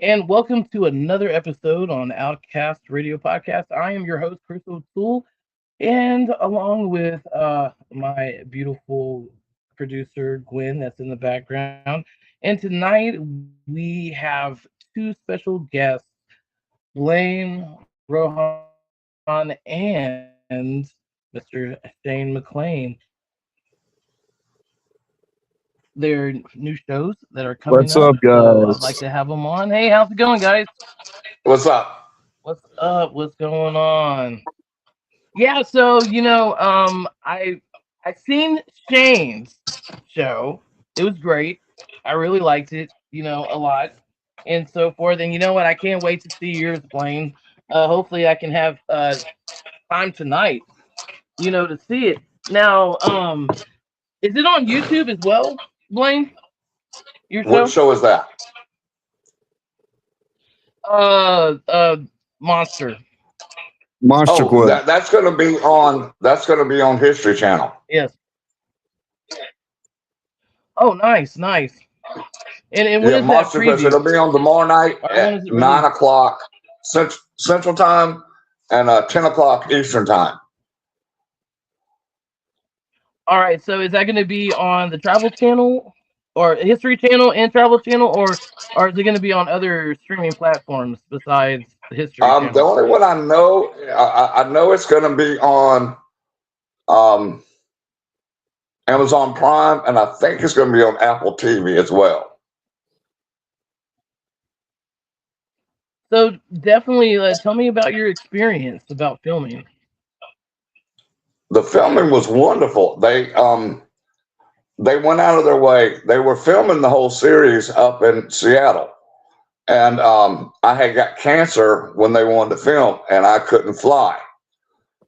and welcome to another episode on OutKast Radio Podcast. I am your host, Chris O'Toole, and along with my beautiful producer, Gwen, that's in the background. And tonight we have two special guests, Blaine, Rohan, and Mr. Shane McLean. Their new shows that are coming up. What's up, So I'd like guys? to have them on. Hey, how's it going, guys? What's up? What's up? What's going on? Yeah, so I seen Shane's show. It was great. I really liked it, a lot and so forth. And you know what? I can't wait to see yours, Blaine. Hopefully I can have time tonight, to see it. Now, is it on YouTube as well, Blaine? Your What show? show is that? Uh uh Monster. Monster Oh, Quest. that's gonna be on History Channel. Yes. Oh, nice, nice. And when Yeah, is that Monster Quest. preview? It'll be on tomorrow night Or when at is it nine released? o'clock Central Time and 10 o'clock Eastern Time. All right, so is that going to be on the Travel Channel or History Channel and Travel Channel, or is it going to be on other streaming platforms besides the History The Channel? only one I know, I know it's gonna be on um, Amazon Prime, and I think it's gonna be on Apple TV as well. So definitely tell me about your experience about filming. The filming was wonderful. They went out of their way. They were filming the whole series up in Seattle. And I had got cancer when they wanted to film, and I couldn't fly.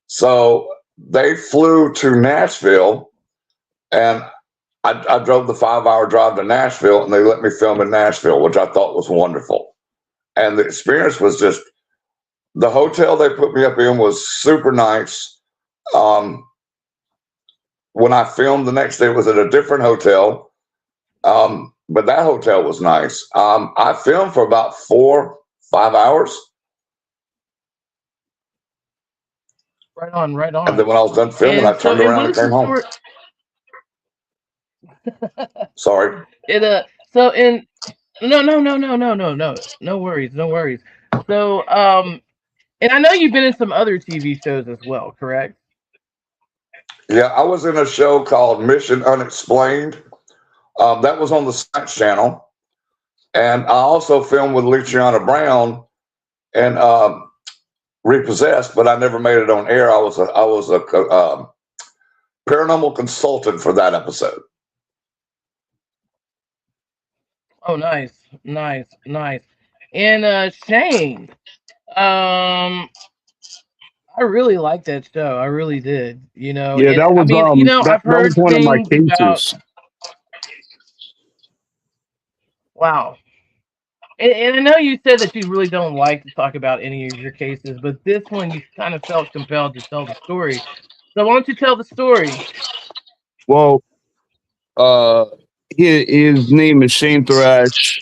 So they flew to Nashville, and I drove the 5 hour drive to Nashville, and they let me film in Nashville, which I thought was wonderful. And the experience was just the hotel they put me up in was super nice. Um, when I filmed the next day, it was at a different hotel. But that hotel was nice. I filmed for about 4, 5 hours. Right on, right And on. then when I was done filming, I And so, turned and around what and is the came home. story? Sorry. It so in no no no no no no no no worries, no worries. So and I know you've been in some other TV shows as well, correct? Yeah, I was in a show called Mission Unexplained. That was on the Science Channel. And I also filmed with Luciana Brown and Repossessed, but I never made it on air. I was a paranormal consultant for that episode. Oh, nice, nice, nice. And Shane, um, I really liked that show. I really did. Yeah, And that I was mean, that I've that was heard one of my things about cases. wow. And I know you said that you really don't like to talk about any of your cases, but this one you kind of felt compelled to tell the story. So why don't you tell the story? Well, uh, his name is Shane Thrash.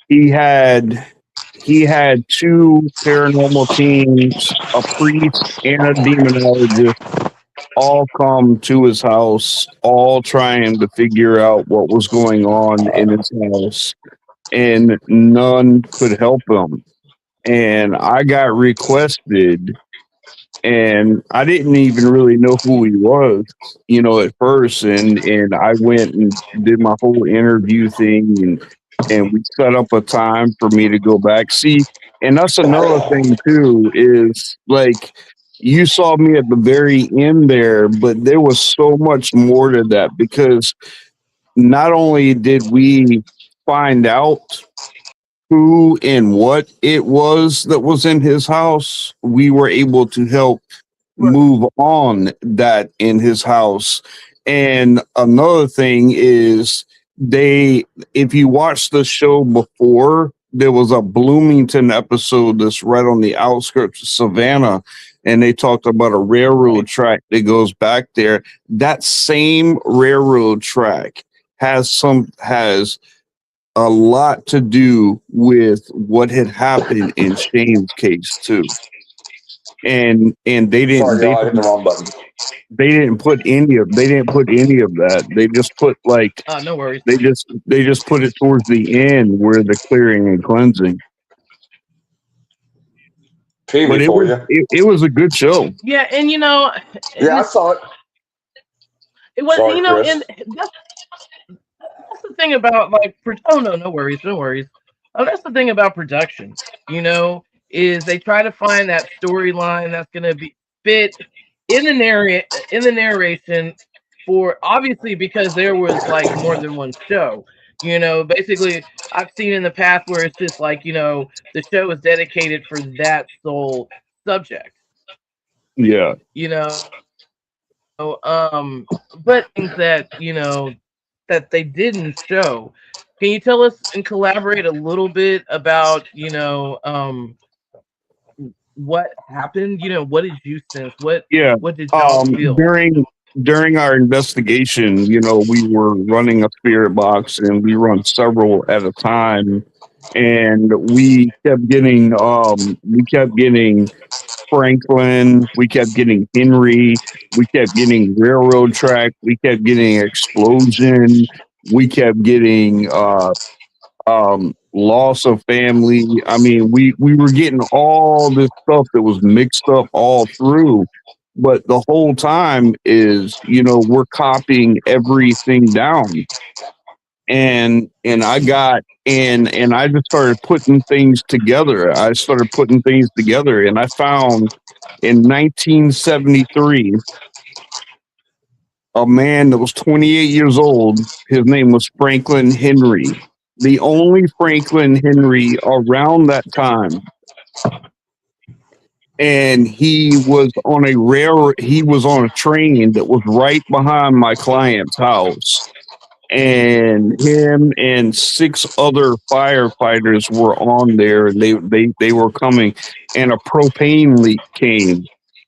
He had he had two paranormal teams, a priest and a demonologist, all come to his house, all trying to figure out what was going on in his house, and none could help him. And I got requested, and I didn't even really know who he was, at first. And I went and did my whole interview thing, and we set up a time for me to go back. See, and that's another thing too, is like you saw me at the very end there, but there was so much more to that, because not only did we find out who and what it was that was in his house, we were able to help Right. move on that in his house. And another thing is, if you watch the show before, there was a Bloomington episode that's right on the outskirts of Savannah, and they talked about a railroad Right. track that goes back there. That same railroad track has a lot to do with what had happened in Shane's case too. And they Sorry, didn't y'all, I hit the wrong button. they didn't put any of that. They just put like No worries. they just put it towards the end where the clearing and cleansing. But Peavy for you. it was a good show. Yeah, and Yeah, I saw it. it was, Sorry, Chris. and that's the thing about like oh no, no worries, no worries. That's the thing about production, is they try to find that storyline that's gonna be fit in the narration, for obviously because there was like more than one show. Basically I've seen in the past where it's just like, the show is dedicated for that sole subject. Yeah. But things that that they didn't show. Can you tell us and collaborate a little bit about what happened? What did you sense? Yeah. What did y'all feel? During our investigation, we were running a spirit box and we run several at a time. And we kept getting Franklin, we kept getting Henry, we kept getting railroad track, we kept getting explosion, we kept getting loss of family. I mean, we were getting all this stuff that was mixed up all through. But the whole time is, we're copying everything down. And I got and I just started putting things together. I started putting things together and I found in 1973 a man that was 28 years old. His name was Franklin Henry. The only Franklin Henry around that time. And he was on a train that was right behind my client's house. And him and 6 other firefighters were on there, and they were coming, and a propane leak came,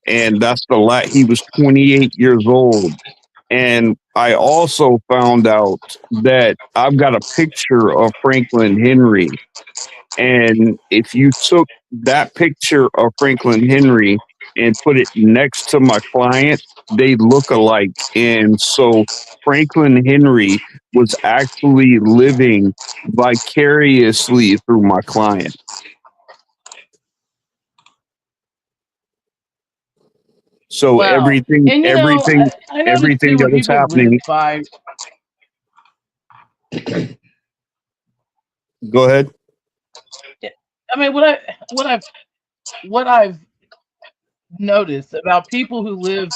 and that's he was 28 years old. And I also found out that I've got a picture of Franklin Henry, and if you took that picture of Franklin Henry and put it next to my client, they look alike. And so Franklin Henry was actually living vicariously through my client. So wow. everything that was happening. Go ahead. I mean, what I've noticed about people who live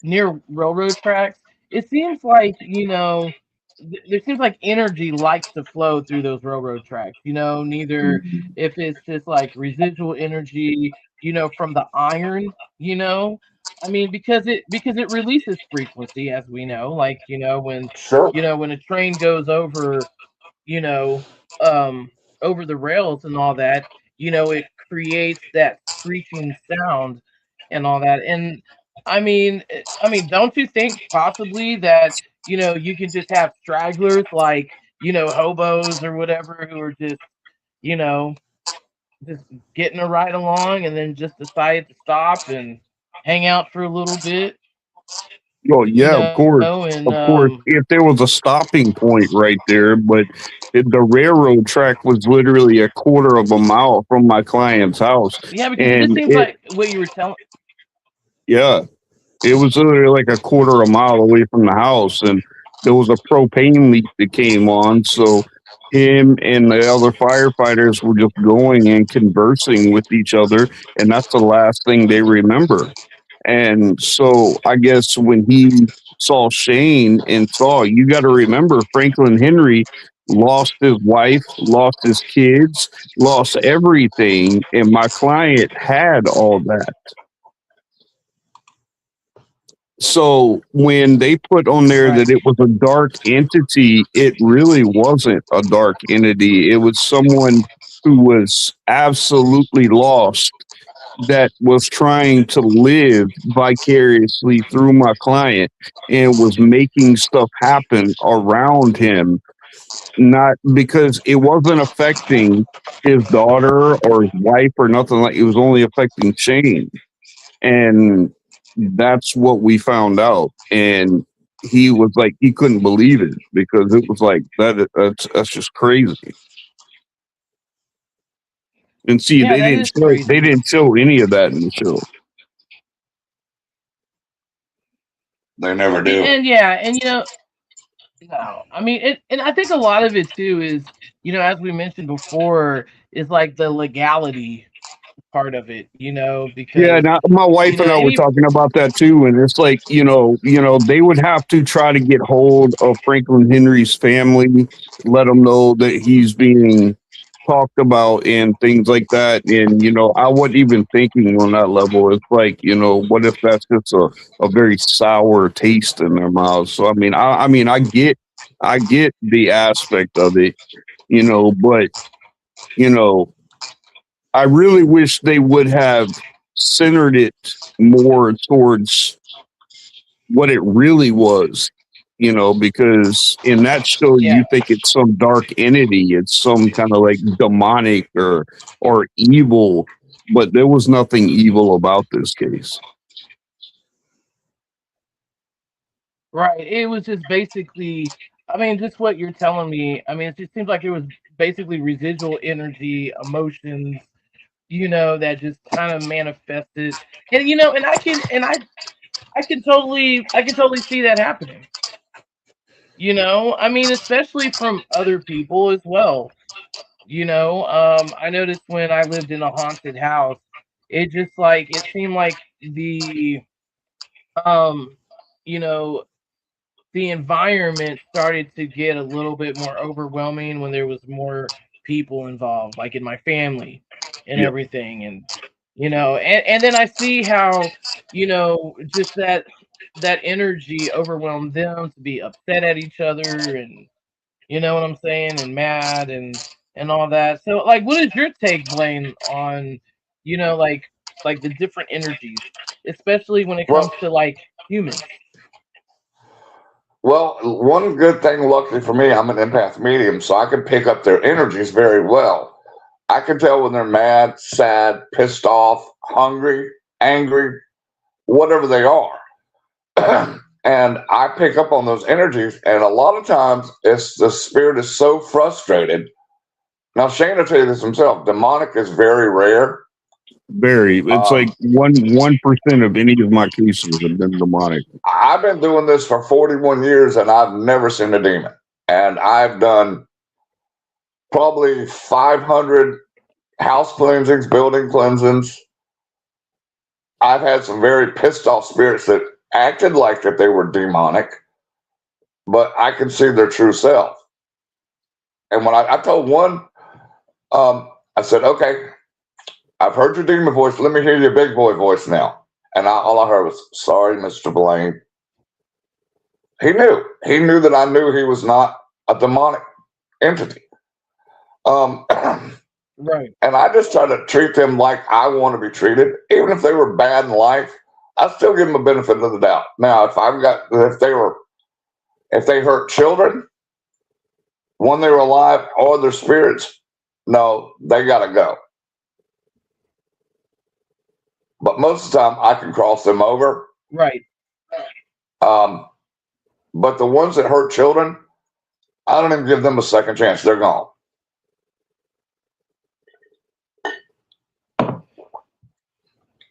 near railroad tracks, it seems like there seems like energy likes to flow through those railroad tracks. Neither if it's just like residual energy, from the iron. I mean, because it releases frequency, as we know. Like when when a train goes over you know, over the rails and all that, it creates that screeching sound and all that. And don't you think possibly that, you can just have stragglers like, hobos or whatever who are just, you know, just getting a ride along and then just decide to stop and hang out for a little bit? Oh yeah, of course. And Of course, if there was a stopping point right there, but the railroad track was literally a quarter of a mile from my client's house. Yeah, because it just seems like what you were telling. Yeah, it was literally like a quarter of a mile away from the house, and there was a propane leak that came on. So him and the other firefighters were just going and conversing with each other, and that's the last thing they remember. And so I guess when he saw Shane and saw, you got to remember, Franklin Henry lost his wife, lost his kids, lost everything, and my client had all that. So when they put on there that it was a dark entity, it really wasn't a dark entity. It was someone who was absolutely lost, that was trying to live vicariously through my client and was making stuff happen around him. not because it wasn't affecting his daughter or his wife or nothing like. It was only affecting Shane, and that's what we found out. And he was like, he couldn't believe it because it was like that's just crazy. And see, Yeah, that is they crazy. didn't show any of that in the show. They never do. And yeah, and no, I mean, and I think a lot of it too is, as we mentioned before, is like the legality part of it, Yeah, because now my wife and I were any talking about that too, and it's like they would have to try to get hold of Franklin Henry's family, let them know that he's being talked about and things like that. And I wasn't even thinking on that level. It's like what if that's just a very sour taste in their mouths? So I mean, I get the aspect of it, but you know I really wish they would have centered it more towards what it really was, because in that show yeah, you think it's some dark entity, it's some kind of like demonic or evil, but there was nothing evil about this case. right. It was just basically, I mean, just what you're telling me. I mean, it just seems like it was basically residual energy, emotions, that just kind of manifested, and and I can totally see that happening. I mean, especially from other people as well. I noticed when I lived in a haunted house, it seemed like um, you know, the environment started to get a little bit more overwhelming when there was more people involved, like in my family and Yep. everything. And and then I see how, just that energy overwhelmed them to be upset at each other, and you know what I'm saying, and mad and all that. So like, what is your take, Blaine, on like the different energies, especially when it Well, comes to like humans? well, one good thing, luckily for me, I'm an empath medium, so I can pick up their energies very well. I can tell when they're mad, sad, pissed off, hungry, angry, whatever they are. And I pick up on those energies, and a lot of times it's the spirit is so frustrated. Now, Shane will tell you this himself. Demonic is very rare. Very. It's like Um, 1% of any of my cases have been demonic. I've been doing this for 41 years, and I've never seen a demon. And I've done probably 500 house cleansings, building cleansings. I've had some very pissed off spirits that acted like that they were demonic, but I could see their true self. And when I told one, I said, okay, I've heard your demon voice. Let me hear your big boy voice now. And all I heard was, sorry, Mr. Blaine. He knew. He knew that I knew he was not a demonic entity. Um, Right. and I just try to treat them like I want to be treated. Even if they were bad in life, I still give them a benefit of the doubt. Now, if they hurt children when they were alive or their spirits, no, they got to go. But most of the time, I can cross them over. Right. Um, but the ones that hurt children, I don't even give them a second chance. They're gone.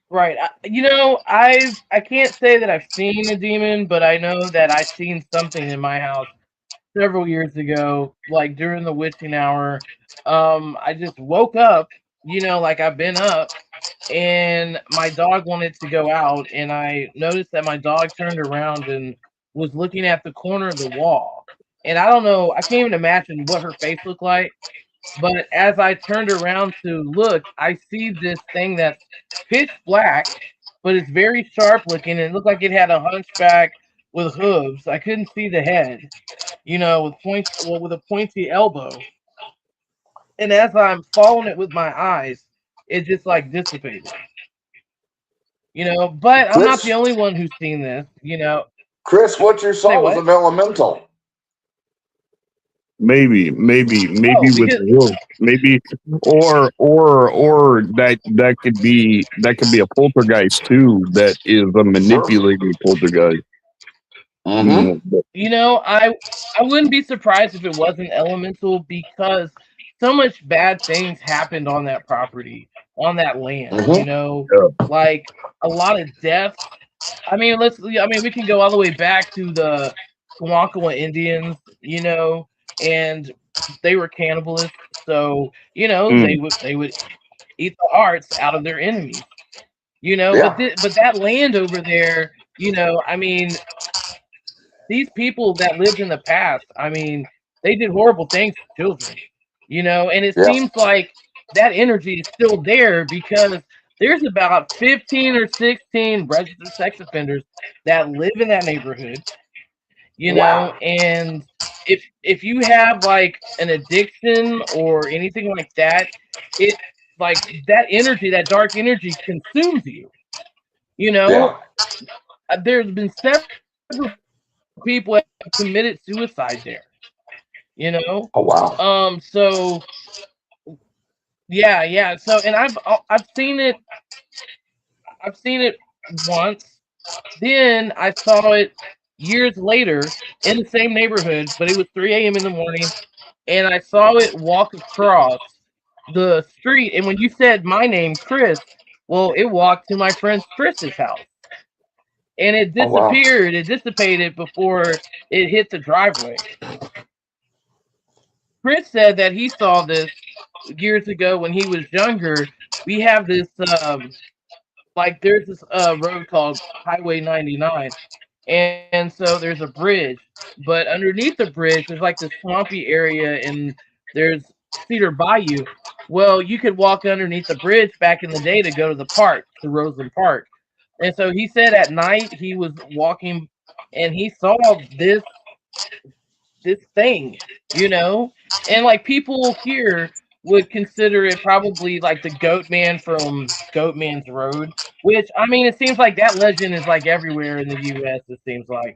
Right. I can't say that I've seen a demon, but I know that I've seen something in my house several years ago, like during the witching hour. I just woke up, like I've been up, and my dog wanted to go out, and I noticed that my dog turned around and was looking at the corner of the wall. And I don't know, I can't even imagine what her face looked like. But as I turned around to look, I see this thing that's pitch black, but it's very sharp looking, and it looked like it had a hunchback with hooves. I couldn't see the head, with a pointy elbow. And as I'm following it with my eyes, it just like dissipated. But I'm not the Chris, only one who's seen this. Chris, what you Say saw was what? an elemental. maybe Oh, with because wolves, maybe, or that could be a poltergeist too. That is a Sure. manipulating poltergeist. Mm-hmm. But, I wouldn't be surprised if it wasn't elemental because so much bad things happened on that property, on that land. Mm-hmm. Like a lot of deaths. I mean, we can go all the way back to the Kawankawa Indians, and they were cannibalists. So, mm, they would eat the hearts out of their enemies. But Yeah. but that land over there, I mean, these people that lived in the past, I mean, they did horrible things to children, and it Yeah. seems like that energy is still there because there's about 15 or 16 registered sex offenders that live in that neighborhood, Wow. and if you have like an addiction or anything like that, it like that energy, that dark energy consumes you, you know. Yeah. There's been several people have committed suicide there, you know. Oh wow. So yeah. So and I've seen it. I've seen it once. Then I saw it years later in the same neighborhood, but it was 3 a.m. in the morning, and I saw it walk across the street. And when you said my name, Chris, well, it walked to my friend Chris's house, and it Oh wow. disappeared. It dissipated before it hit the driveway. Chris said that he saw this years ago when he was younger. We have this like there's this road called Highway 99, and so there's a bridge, but underneath the bridge there's like this swampy area, and there's Cedar Bayou. Well, you could walk underneath the bridge back in the day to go to the park, to Roseland Park. And so he said at night he was walking and he saw this thing, and like people here would consider it probably like the Goat Man from Goat Man's Road, which I mean, it seems like that legend is like everywhere in the U.S. It seems like,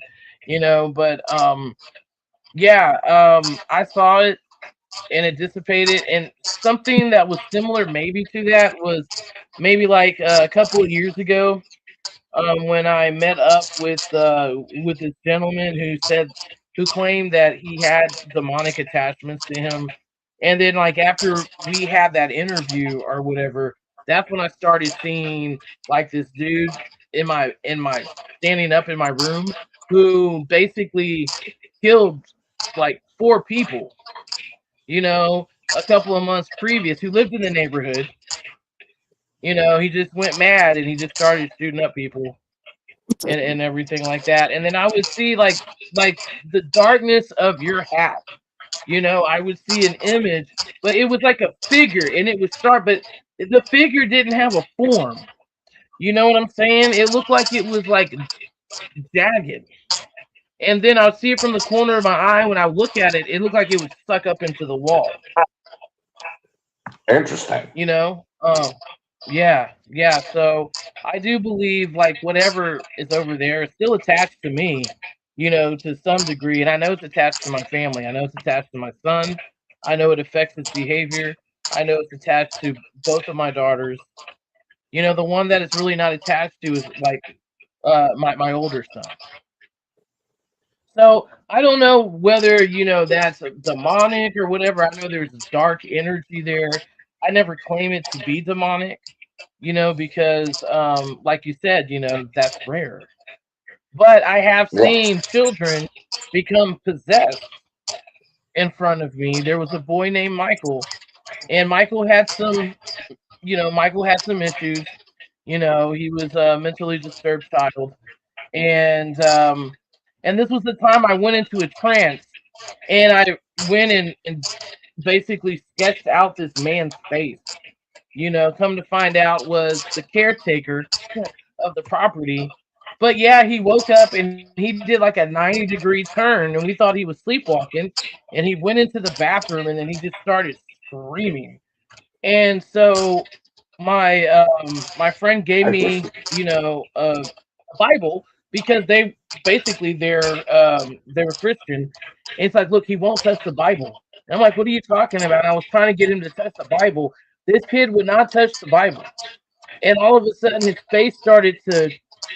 but yeah, I saw it and it dissipated, and something that was similar maybe to that was maybe like a couple of years ago when I met up with this gentleman who claimed that he had demonic attachments to him, and then like after we had that interview or whatever, that's when I started seeing like this dude in my standing up in my room who basically killed like four people, a couple of months previous who lived in the neighborhood. He just went mad and he just started shooting up people and everything like that. And then I would see like the darkness of your hat. I would see an image, but it was like a figure and it would start, but the figure didn't have a form. You know what I'm saying? It looked like it was like jagged. And then I'd see it from the corner of my eye. When I look at it, it looked like it was stuck up into the wall. Interesting. Yeah. So I do believe like whatever is over there is still attached to me, to some degree. And I know it's attached to my family. I know it's attached to my son. I know it affects his behavior. I know it's attached to both of my daughters. The one that it's really not attached to is like my older son. So I don't know whether that's demonic or whatever. I know there's dark energy there. I never claim it to be demonic, because like you said, that's rare. But I have Yeah. seen children become possessed in front of me. There was a boy named Michael, and Michael had some issues. He was a mentally disturbed child, and this was the time I went into a trance, and I went and basically sketched out this man's face. Come to find out was the caretaker of the property. But yeah, he woke up and he did like a 90-degree turn, and we thought he was sleepwalking. And he went into the bathroom, and then he just started screaming. And so my friend gave me, Interesting. a Bible because they basically they were Christian. And it's like, look, he won't touch the Bible. And I'm like, what are you talking about? And I was trying to get him to touch the Bible. This kid would not touch the Bible. And all of a sudden his face started to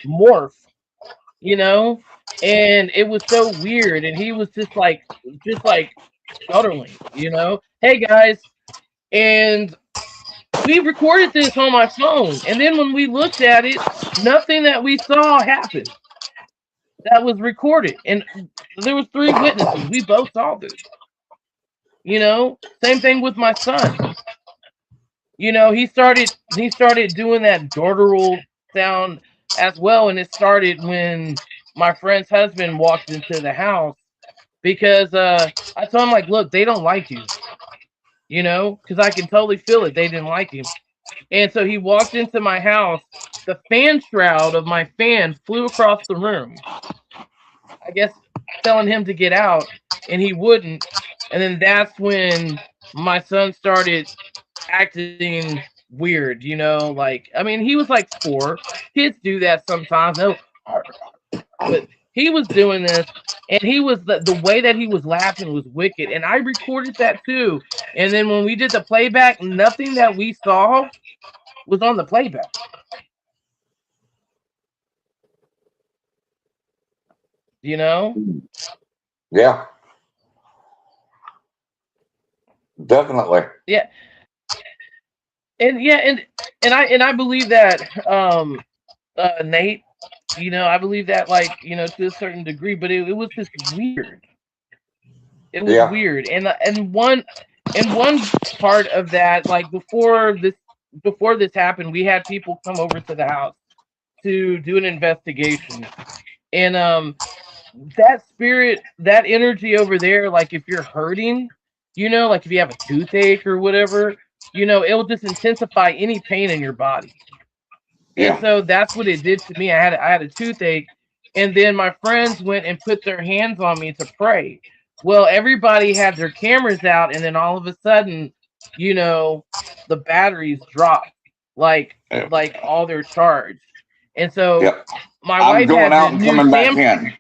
morph, you know, and it was so weird. And he was just like shuddering, you know. Hey guys, and we recorded this on my phone, and then when we looked at it, nothing that we saw happened. That was recorded, and there was 3 witnesses. We both saw this. You know, same thing with my son. You know, he started doing that guttural sound as well, and it started when my friend's husband walked into the house because I told him like, look, they don't like you. You know, because I can totally feel it. They didn't like him. And so he walked into my house. The fan shroud of my fan flew across the room. I guess telling him to get out, and he wouldn't. And then that's when my son started acting weird, you know, like I mean, he was like 4. Kids do that sometimes. No, but he was doing this, and he was the way that he was laughing was wicked. And I recorded that too. And then when we did the playback, nothing that we saw was on the playback. You know? Yeah, definitely. Yeah. And yeah, and I believe that Nate, you know, I believe that like, you know, to a certain degree, but it was just weird. It was Yeah. weird. And one part of that, like before this happened, we had people come over to the house to do an investigation. And that spirit, that energy over there, like if you're hurting, you know, like if you have a toothache or whatever, you know, it will just intensify any pain in your body. And Yeah. so that's what it did to me. I had a toothache, and then my friends went and put their hands on me to pray. Well, everybody had their cameras out, and then all of a sudden, you know, the batteries dropped, like Yeah. all their charge. And so Yep. my I'm wife going had the out and new coming back Sam. in.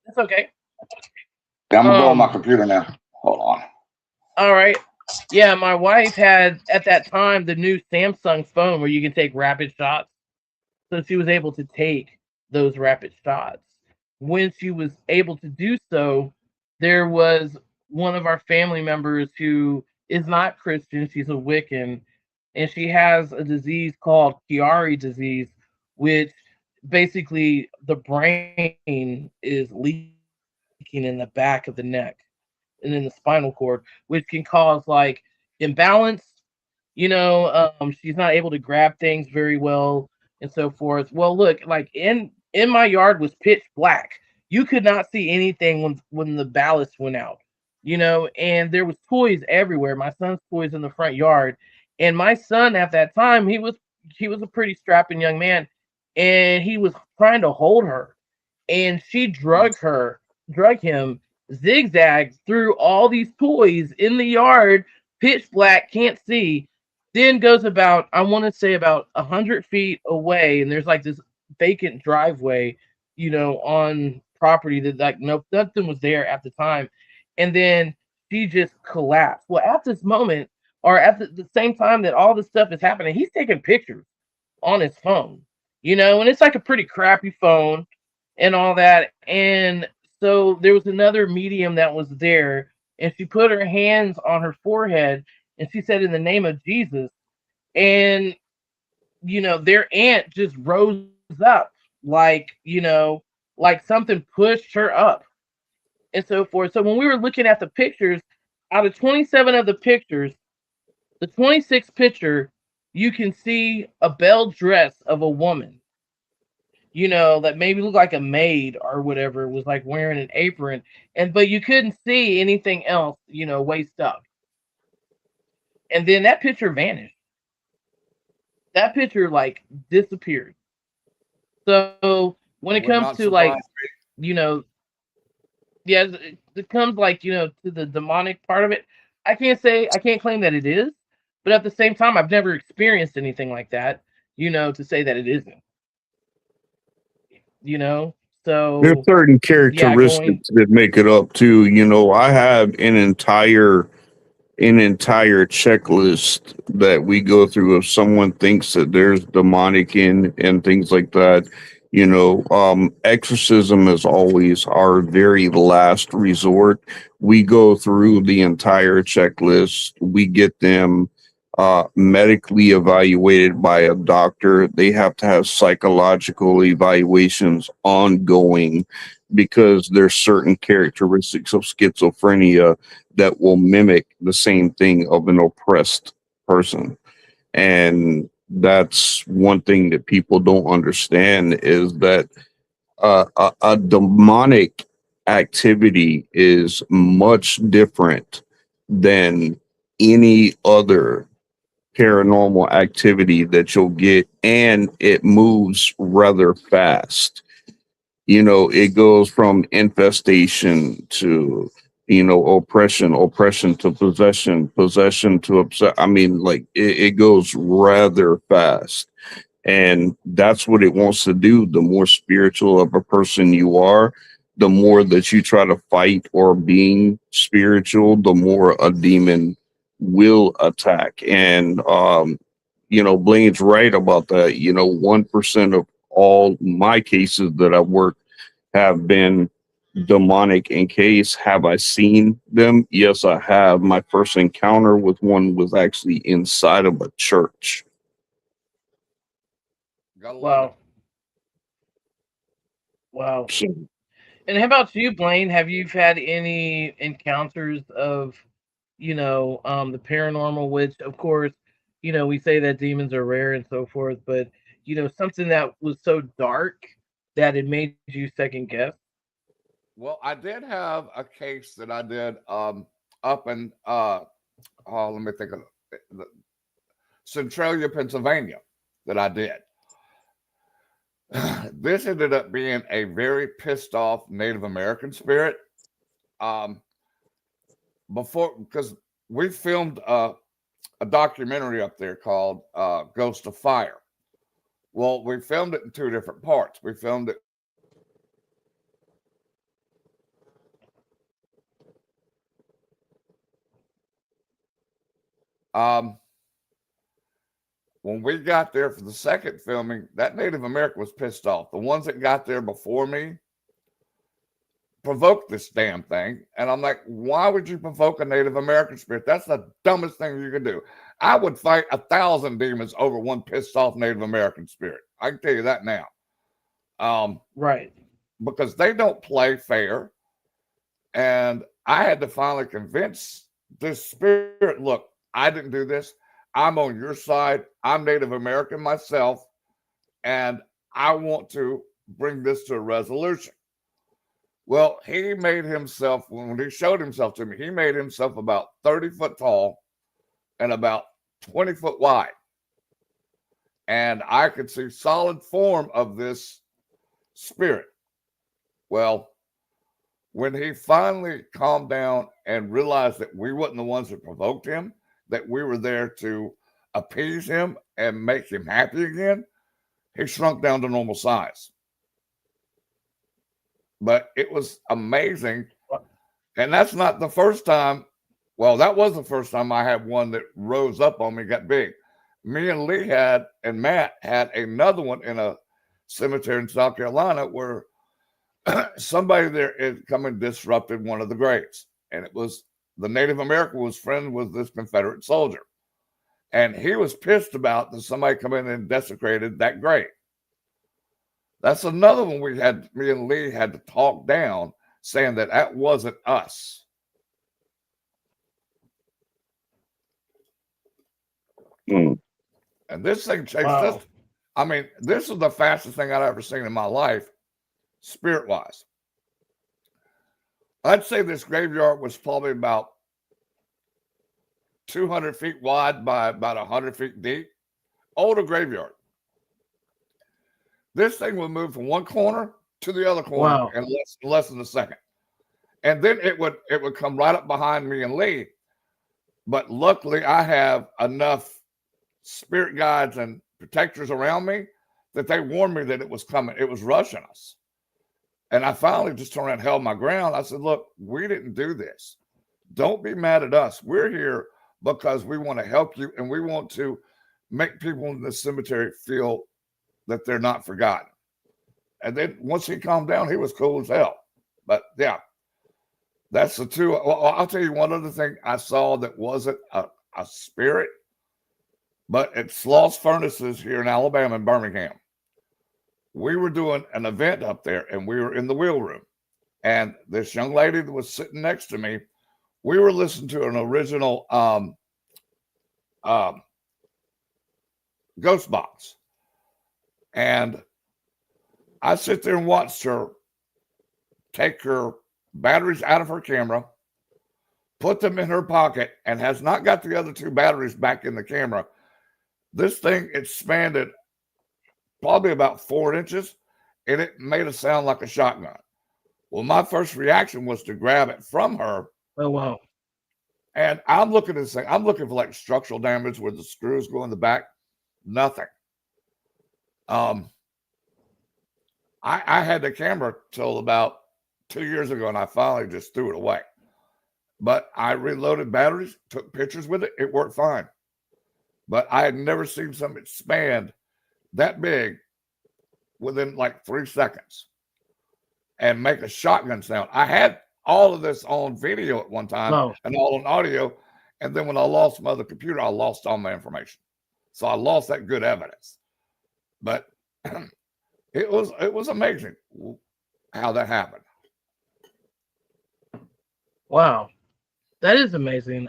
That's okay. I'm gonna go on my Um, computer now. Hold on. all right. Yeah, my wife had at that time the new Samsung phone where you can take rapid shots. So she was able to take those rapid shots. When she was able to do so, there was one of our family members who is not Christian. She's a Wiccan, and she has a disease called Chiari disease, which basically the brain is leaking in the back of the neck and in the spinal cord, which can cause like imbalance. She's not able to grab things very well and so forth. Well, look, like in my yard was pitch black. You could not see anything when the ballast went out. And there was toys everywhere. My son's toys in the front yard, and my son at that time he was a pretty strapping young man, and he was trying to hold her, and she drug him zigzag through all these toys in the yard, pitch black, can't see. Then goes about, I want to say about 100 feet away, and there's like this vacant driveway, on property that like no nothing was there at the time, and then she just collapsed. Well, at this moment, or at the same time that all this stuff is happening, he's taking pictures on his phone, and it's like a pretty crappy phone and all that. And so there was another medium that was there, and she put her hands on her forehead and she said, "In the name of Jesus." And their aunt just rose up, like something pushed her up and so forth. So when we were looking at the pictures, out of 27 of the pictures, the 26th picture, you can see a bell dress of a woman, that maybe looked like a maid or whatever, was like wearing an apron, but you couldn't see anything else, waist up. And then that picture vanished. That picture like disappeared. So when it Would comes not to surprise like, you know, yeah, it comes like, to the demonic part of it. I can't claim that it is, but at the same time, I've never experienced anything like that, to say that it isn't. you know. There's So certain yeah, going characteristics that make it up too. I have an entire checklist that we go through if someone thinks that there's demonic in and things like that. Exorcism is always our very last resort. We go through the entire checklist. We get them medically evaluated by a doctor. They have to have psychological evaluations ongoing because there's certain characteristics of schizophrenia that will mimic the same thing of an oppressed person. And that's one thing that people don't understand is that a demonic activity is much different than any other paranormal activity that you'll get, and it moves rather fast. It goes from infestation to, oppression to possession to upset. I mean, like it goes rather fast. And that's what it wants to do. The more spiritual of a person you are, the more that you try to fight or being spiritual, the more a demon will attack. And Blaine's right about that. 1% of all my cases that I've worked have been demonic in case. Have I seen them? Yes, I have. My first encounter with one was actually inside of a church. Gotta love it. wow, wow. So, And how about you, Blaine? Have you had any encounters of, the paranormal, which of course, we say that demons are rare and so forth, but something that was so dark that it made you second guess? Well, I did have a case that I did up in let me think of the Centralia, Pennsylvania, that I did. This ended up being a very pissed off Native American spirit. Um, before, because we filmed a documentary up there called Ghost of Fire. Well, we filmed it in two different parts. We filmed it. Um, when we got there for the second filming, that Native American was pissed off. The ones that got there before me provoked this damn thing. And I'm like, why would you provoke a Native American spirit? That's the dumbest thing you can do. I would fight 1,000 demons over one pissed off Native American spirit. I can tell you that now. Right. Because they don't play fair. And I had to finally convince this spirit, look, I didn't do this. I'm on your side. I'm Native American myself. And I want to bring this to a resolution. Well, he made himself, when he showed himself to me, he made himself about 30 foot tall and about 20 foot wide. And I could see solid form of this spirit. Well, when he finally calmed down and realized that we wasn't the ones that provoked him, that we were there to appease him and make him happy again, he shrunk down to normal size. But it was amazing. And that's not the first time. Well, that was the first time I had one that rose up on me, got big. Me and Lee and Matt had another one in a cemetery in South Carolina where somebody there had come and disrupted one of the graves. And it was the Native American was friends with this Confederate soldier. And he was pissed about that somebody come in and desecrated that grave. That's another one me and Lee had to talk down, saying that wasn't us. mm, And this thing chased Wow. us. I mean, this is the fastest thing I've ever seen in my life, spirit wise. I'd say this graveyard was probably about 200 feet wide by about 100 feet deep. Older graveyard. This thing would move from one corner to the other corner Wow. in less than a second. And then it would come right up behind me and Lee. But luckily I have enough spirit guides and protectors around me that they warned me that it was coming. It was rushing us. And I finally just turned around and held my ground. I said, look, we didn't do this. Don't be mad at us. We're here because we want to help you, and we want to make people in the cemetery feel that they're not forgotten. And then once he calmed down, he was cool as hell. But yeah, that's the two. Well, I'll tell you one other thing I saw that wasn't a spirit, but it's Sloss Furnaces here in Alabama, in Birmingham. We were doing an event up there, and we were in the wheel room. And this young lady that was sitting next to me, we were listening to an original Ghost Box. And I sit there and watched her take her batteries out of her camera, put them in her pocket, and has not got the other two batteries back in the camera. This thing expanded probably about 4 inches, and it made a sound like a shotgun. Well, my first reaction was to grab it from her. Oh, wow. And I'm looking at this thing. I'm looking for like structural damage where the screws go in the back. Nothing. I had the camera till about 2 years ago, and I finally just threw it away. But I reloaded batteries, took pictures with it. It worked fine. But I had never seen something expand that big within like 3 seconds and make a shotgun sound. I had all of this on video at one time and all on audio. And then when I lost my other computer, I lost all my information. So I lost that good evidence. But it was amazing how that happened. Wow. That is amazing.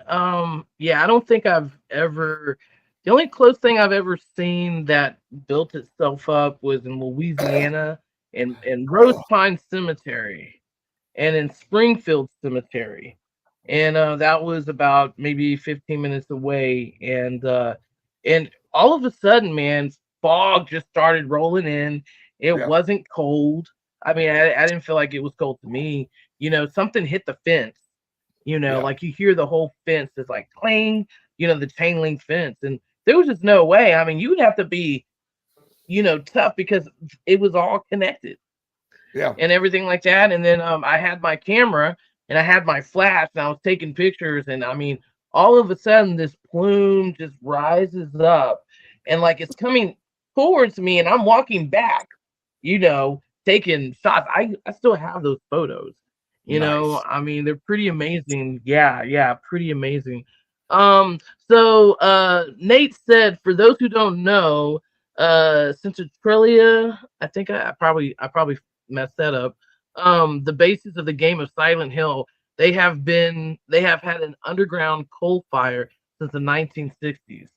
Yeah, I don't think I've ever, the only close thing I've ever seen that built itself up was in Louisiana in Rose Pine Cemetery and in Springfield Cemetery. And that was about maybe 15 minutes away. And all of a sudden, man, fog just started rolling in. It wasn't cold. I mean, I didn't feel like it was cold to me. You know, something hit the fence. You know, like you hear the whole fence is like clang, you know, the chain link fence. And there was just no way. I mean, you would have to be, you know, tough because it was all connected. Yeah. And everything like that. And then I had my camera and I had my flash and I was taking pictures. And I mean, all of a sudden this plume just rises up and like it's coming towards me and I'm walking back, you know, taking shots. I still have those photos. You know, I mean, they're pretty amazing. Yeah, pretty amazing. So Nate said, for those who don't know, Centralia, I think I probably messed that up. The basis of the game of Silent Hill, they have had an underground coal fire since the 1960s.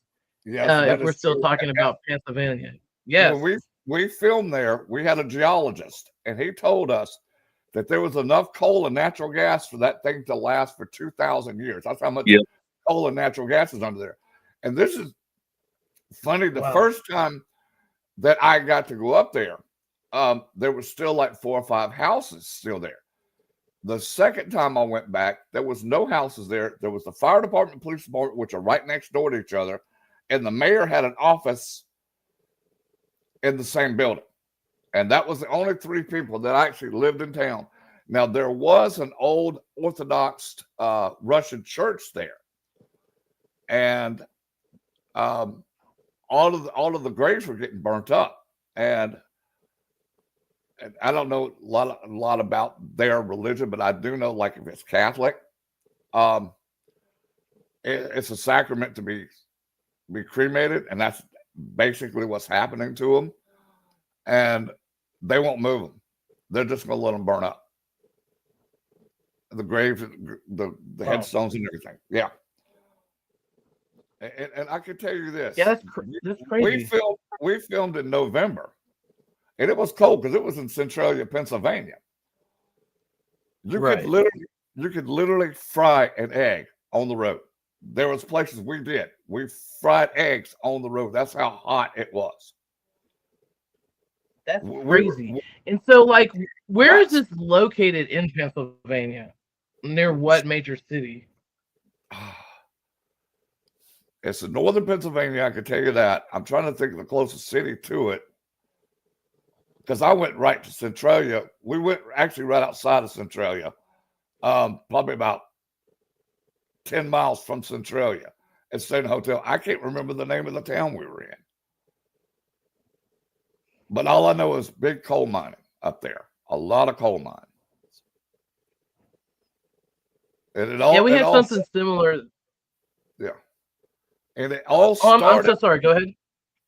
Yes, if we're still talking about Pennsylvania. Yes. When we filmed there, we had a geologist, and he told us that there was enough coal and natural gas for that thing to last for 2,000 years. That's how much coal and natural gas is under there. And this is funny. The first time that I got to go up there, there was still like 4 or 5 houses still there. The second time I went back, there was no houses there. There was the fire department, police department, which are right next door to each other. And the mayor had an office in the same building. And that was the only 3 people that actually lived in town. Now, there was an old Orthodox Russian church there. And all of the graves were getting burnt up. And I don't know a lot about their religion, but I do know, like, if it's Catholic, it's a sacrament to be cremated. And that's basically what's happening to them. And they won't move them. They're just going to let them burn up. The graves, the headstones and everything. Yeah. And I can tell you this. Yeah, that's crazy. We filmed in November. And it was cold because it was in Centralia, Pennsylvania. You could literally fry an egg on the road. There was places we did. We fried eggs on the road. That's how hot it was. That's crazy. And so, like, where is this located in Pennsylvania? Near what major city? It's in northern Pennsylvania, I can tell you that. I'm trying to think of the closest city to it. because I went right to Centralia. We went actually right outside of Centralia, probably about 10 miles from Centralia, and stayed in a hotel. I can't remember the name of the town we were in, but all I know is big coal mining up there. A lot of coal mines. And Yeah, we had something similar. Yeah. And it all I'm so sorry. Go ahead.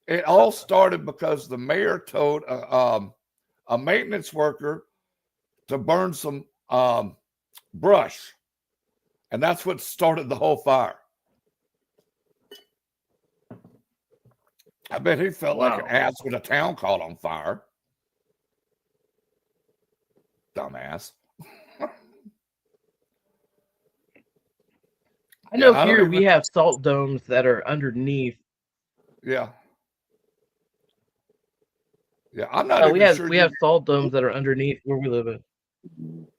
It all started because the mayor told a maintenance worker to burn some brush, and that's what started the whole fire. I bet he felt like an ass when a town caught on fire. Dumbass. I know here we have salt domes that are underneath. Yeah. Yeah, I'm not even sure. We have salt domes that are underneath where we live in.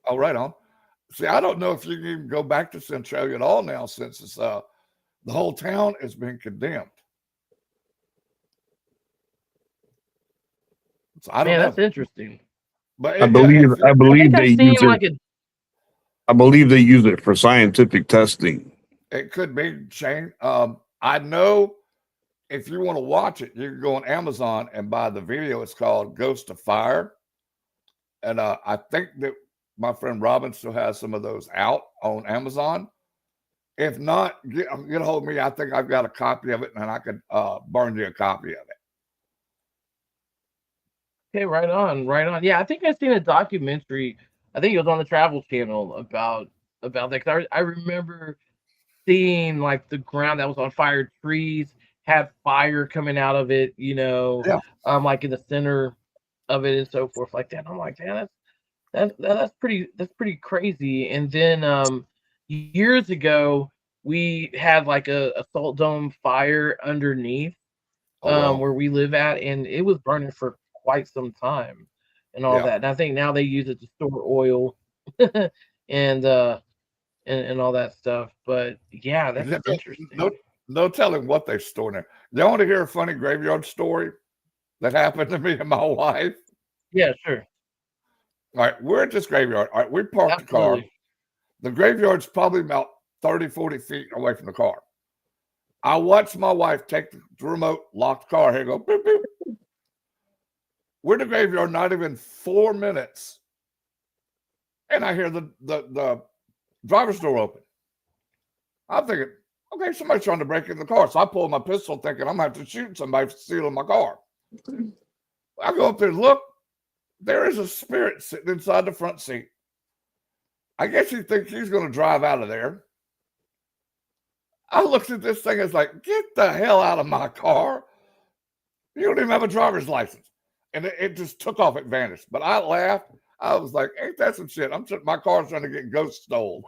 Oh, right on. See, I don't know if you can even go back to Centralia at all now since it's the whole town has been condemned. So I don't know. That's interesting. But I believe they use it. I believe they use it for scientific testing. It could be, Shane. I know if you want to watch it, you can go on Amazon and buy the video. It's called Ghost of Fire. And I think that my friend Robin still has some of those out on Amazon. If not, get a hold of me. I think I've got a copy of it, and I could burn you a copy of it. Okay, right on. Yeah, I think I've seen a documentary. I think it was on the Travel Channel about that. 'Cause I remember seeing like the ground that was on fire, trees had fire coming out of it, Yeah. like in the center of it and so forth like that. And I'm like, man, that's pretty crazy. And then years ago we had like a salt dome fire underneath where we live at, and it was burning for quite some time and all that. And I think now they use it to store oil and all that stuff. But yeah, that's interesting. No telling what they store in there. You want to hear a funny graveyard story that happened to me and my wife? Yeah, sure. All right, we're at this graveyard. All right, we parked the car. The graveyard's probably about 30, 40 feet away from the car. I watched my wife take the remote, lock the car here, go boop, boop. We're in the graveyard, not even 4 minutes. And I hear the driver's door open. I'm thinking, okay, somebody's trying to break in the car. So I pull my pistol thinking I'm going to have to shoot somebody for stealing my car. I go up there and look. There is a spirit sitting inside the front seat. I guess he thinks he's going to drive out of there. I looked at this thing and was like, get the hell out of my car. You don't even have a driver's license. And it just took off. It vanished. But I laughed. I was like, ain't that some shit? My car's trying to get ghost stolen.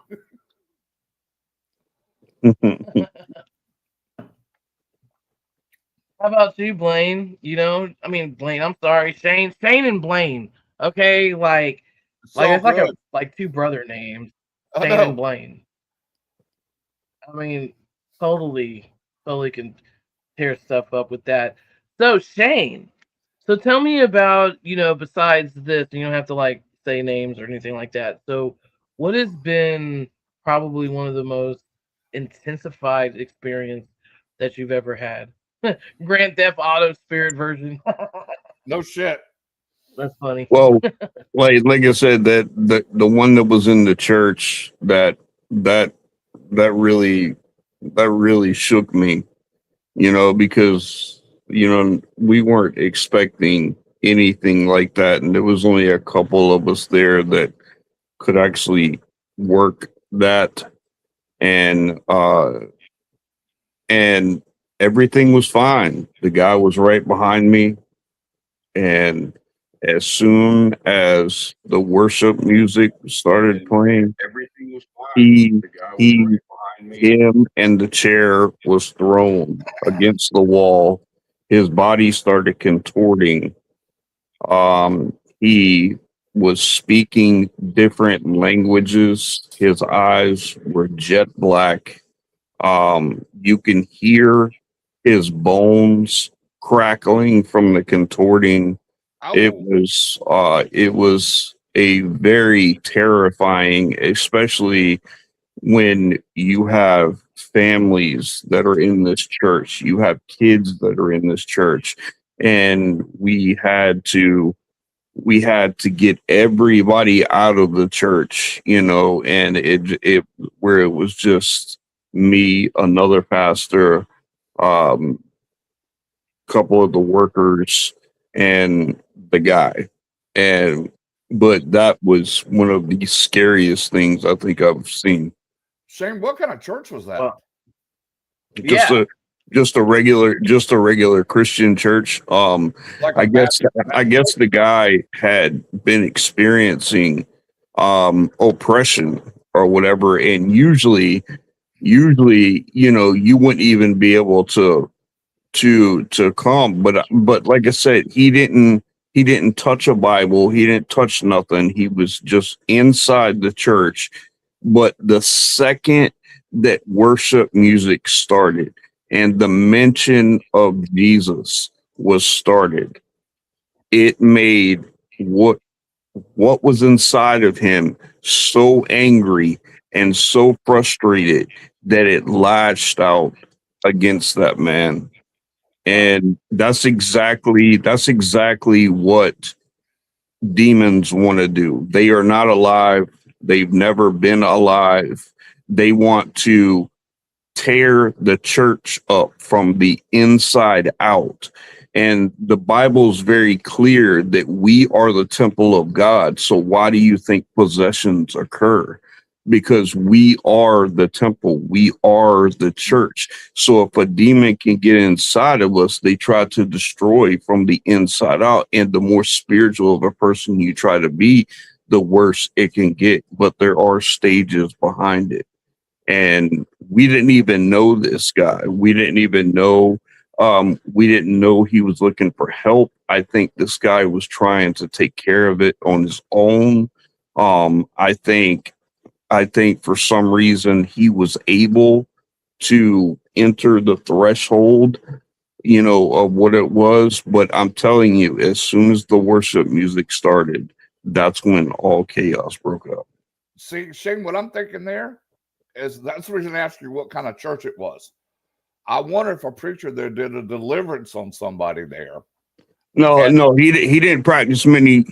How about you, Blaine? Blaine, I'm sorry, Shane and Blaine. Okay, it's like two brother names, Shane and Blaine. I mean, totally can tear stuff up with that. So Shane, so tell me about, besides this, you don't have to like say names or anything like that. So what has been probably one of the most intensified experience that you've ever had? Grand Theft Auto Spirit version. No shit. That's funny. Well, like I said, that the one that was in the church that really shook me, because we weren't expecting anything like that, and there was only a couple of us there that could actually work that, and everything was fine. The guy was right behind me, and as soon as the worship music started playing, everything was fine. Him and the chair was thrown against the wall. His body started contorting. He was speaking different languages. His eyes were jet black. You can hear his bones crackling from the contorting. Oh, It was a very terrifying, especially when you have families that are in this church, you have kids that are in this church, and we had to get everybody out of the church, and it where it was just me, another pastor, um, couple of the workers, and the guy. And but that was one of the scariest things I think I've seen. Shane, what kind of church was that? Well, Just yeah. a just a regular Christian church. Like a I guess I guess Baptist? the guy had been experiencing oppression or whatever, and usually, you wouldn't even be able to come, but like I said, he didn't touch a Bible, he didn't touch nothing, he was just inside the church. But the second that worship music started and the mention of Jesus was started, it made what what was inside of him so angry and so frustrated that it lashed out against that man. Wow. And that's exactly what demons want to do. They are not alive. They've never been alive. They want to tear the church up from the inside out. And the Bible is very clear that we are the temple of God. So why do you think possessions occur? Because we are the temple, we are the church. So if a demon can get inside of us, they try to destroy from the inside out. And the more spiritual of a person you try to be, the worse it can get. But there are stages behind it, and we didn't even know this guy. We didn't know he was looking for help. I think this guy was trying to take care of it on his own. I think for some reason he was able to enter the threshold, of what it was. But I'm telling you, as soon as the worship music started, that's when all chaos broke out. See, Shane, what I'm thinking there is that's the reason I asked you what kind of church it was. I wonder if a preacher there did a deliverance on somebody there. No, And no, he didn't practice many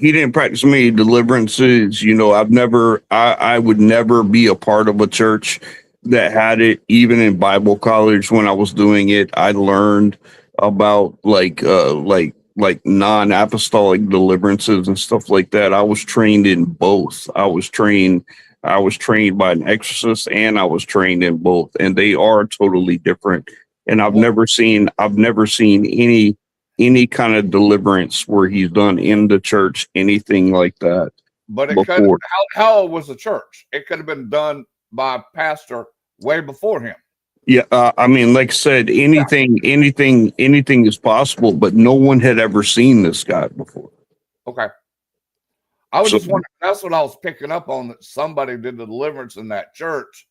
deliverances. I would never be a part of a church that had it. Even in Bible college, when I was doing it, I learned about like non-apostolic deliverances and stuff like that. I was trained in both. I was trained by an exorcist, and I was trained in both, and they are totally different. And what, I've never seen any kind of deliverance where he's done in the church anything like that but it could, before. how old was the church? It could have been done by a pastor way before him. Yeah, I mean, like I said, anything is possible, but no one had ever seen this guy before. Okay. I was So, just wondering, that's what I was picking up on, that somebody did the deliverance in that church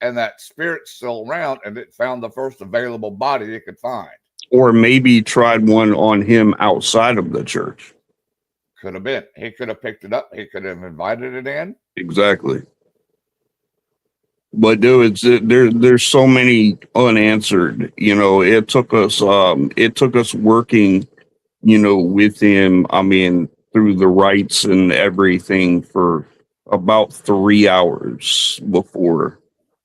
and that spirit's still around and it found the first available body it could find. or maybe tried one on him outside of the church. Could have been. He could have picked it up. He could have invited it in. Exactly. But there's so many unanswered. It took us working, with him. I mean, through the rites and everything for about 3 hours before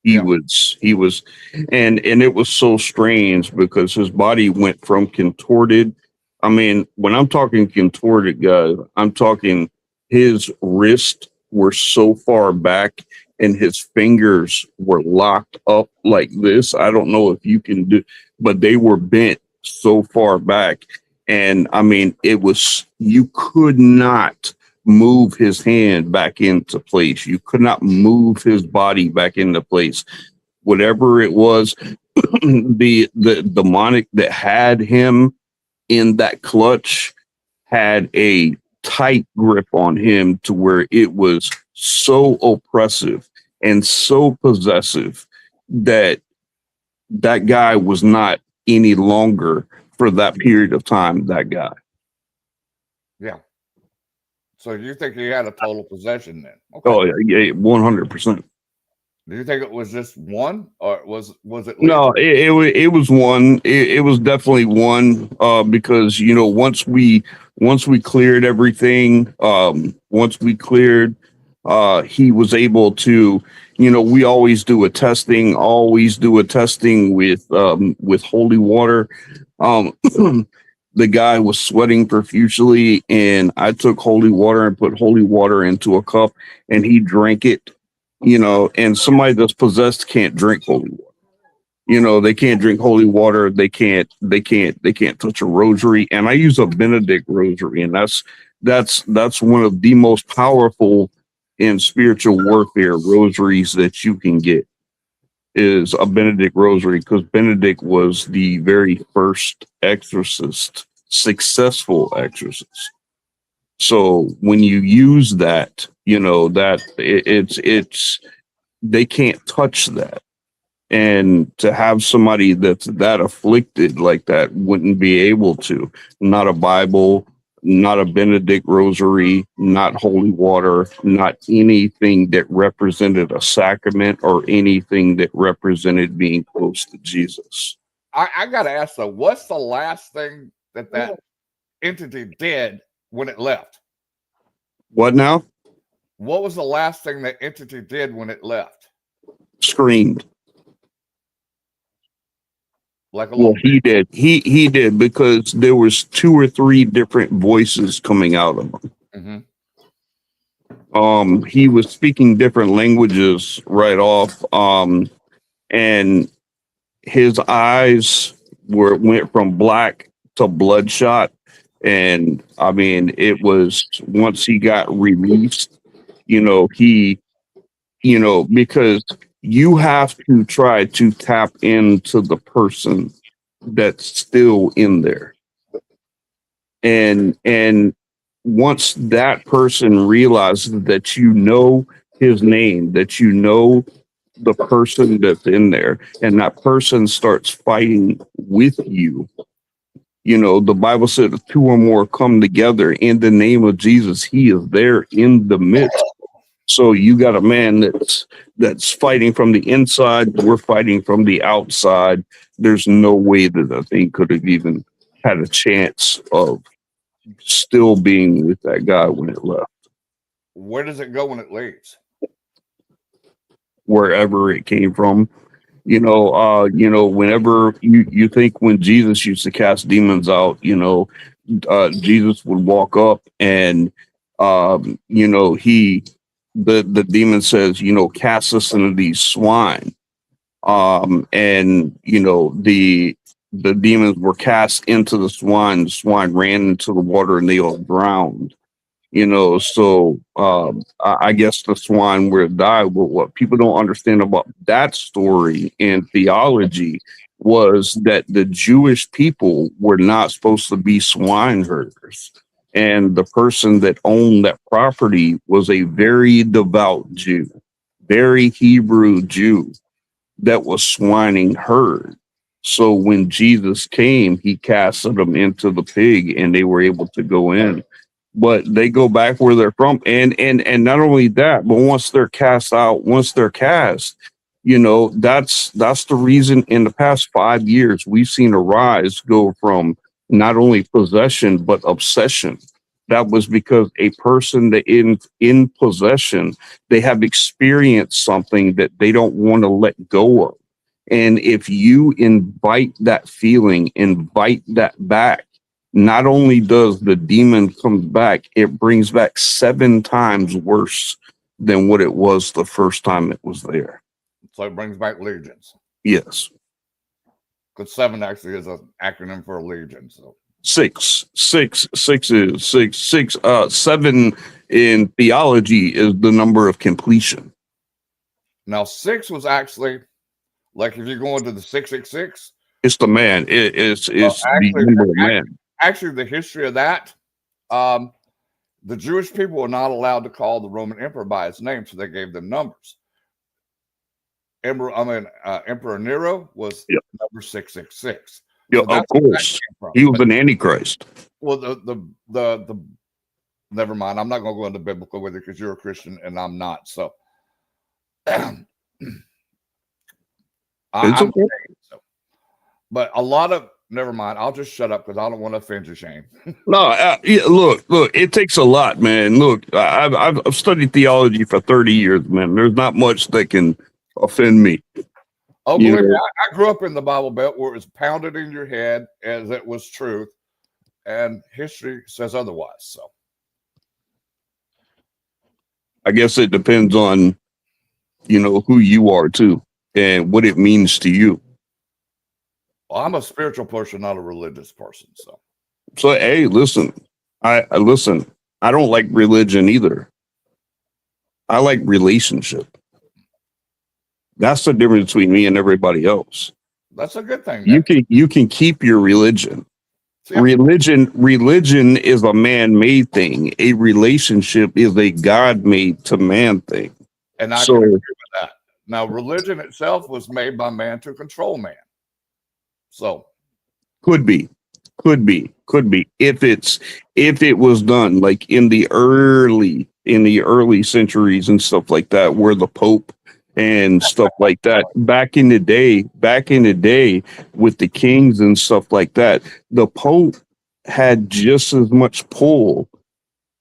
he Yeah. was, and it was so strange because his body went from contorted. I mean, when I'm talking contorted, guys, I'm talking his wrists were so far back and his fingers were locked up like this. I don't know if you can do, but they were bent so far back. And I mean, you could not move his hand back into place. You could not move his body back into place. Whatever it was, the demonic that had him in that clutch had a tight grip on him to where it was so oppressive and so possessive that that guy was not any longer for that period of time, that guy. Yeah. So you think he had a total possession then? Okay. Oh yeah, 100%. Do you think it was just one, or was it? No, it was one. It was definitely one. Because once we cleared everything, once we cleared, he was able to. We always do a testing. With holy water. The guy was sweating profusely, and I took holy water and put holy water into a cup, and he drank it. And somebody that's possessed can't drink holy water. They can't drink holy water. They can't touch a rosary. And I use a Benedict rosary, and that's one of the most powerful in spiritual warfare rosaries that you can get, is a Benedict rosary, because Benedict was the very first successful exorcist. So when you use that, it's they can't touch that. And to have somebody that's that afflicted like that wouldn't be able to. Not a Bible, not a Benedict rosary, not holy water, not anything that represented a sacrament or anything that represented being close to Jesus. I got to ask though, what's the last thing that entity did when it left? What now? What was the last thing that entity did when it left? Screamed. Like a Well, he did. He did, because there was 2 or 3 different voices coming out of him. Mm-hmm. He was speaking different languages right off. And his eyes went from black to bloodshot. And I mean, it was once he got released, because you have to try to tap into the person that's still in there. And once that person realizes that his name, that the person that's in there, and that person starts fighting with you, the Bible said if 2 or more come together in the name of Jesus, he is there in the midst. So you got a man that's fighting from the inside. We're fighting from the outside. There's no way that the thing could have even had a chance of still being with that guy when it left. Where does it go when it leaves? Wherever it came from. Whenever you think when Jesus used to cast demons out, Jesus would walk up and the demon says, cast us into these swine. And the demons were cast into the swine ran into the water and they all drowned. So I guess the swine were died. But what people don't understand about that story in theology was that the Jewish people were not supposed to be swine herders. And the person that owned that property was a very devout Jew, very Hebrew Jew that was swining herd. So when Jesus came, he casted them into the pig and they were able to go in. But they go back where they're from. And not only that, but once they're cast, that's the reason in the past 5 years, we've seen a rise go from not only possession, but obsession. That was because a person that in possession, they have experienced something that they don't want to let go of. And if you invite that feeling, invite that back, not only does the demon come back, it brings back 7 times worse than what it was the first time it was there. So it brings back legions. Yes. Because 7 actually is an acronym for a legion. So 6 is 6. 7 in theology is the number of completion. Now 6 was actually, like if you're going to the 666, it's the man. It's the number of man. Actually, the history of that, the Jewish people were not allowed to call the Roman emperor by his name, so they gave them numbers. Emperor Nero was number 666. Yeah, so of course. He was an antichrist. Well, the never mind. I'm not going to go into biblical with it because you're a Christian and I'm not. So, It's I'm okay. saying so. But a lot of, never mind. I'll just shut up because I don't want to offend you, Shane. No, yeah, look, it takes a lot, man. Look, I've studied theology for 30 years, man. There's not much that can offend me. Oh, You believe me, know, I grew up in the Bible Belt where it was pounded in your head as it was truth, and history says otherwise. So, I guess it depends on, who you are too and what it means to you. well, I'm a spiritual person, not a religious person. So, Hey, listen, I listen. I don't like religion either. I like relationship. That's the difference between me and everybody else. that's a good thing. You can keep your religion. See, Religion is a man-made thing. A relationship is a God-made to man thing. and I So can agree with that. Now, religion itself was made by man to control man. So, could be if it was done like in the early centuries and stuff like that, where the Pope and stuff like that back in the day with the kings and stuff like that, the Pope had just as much pull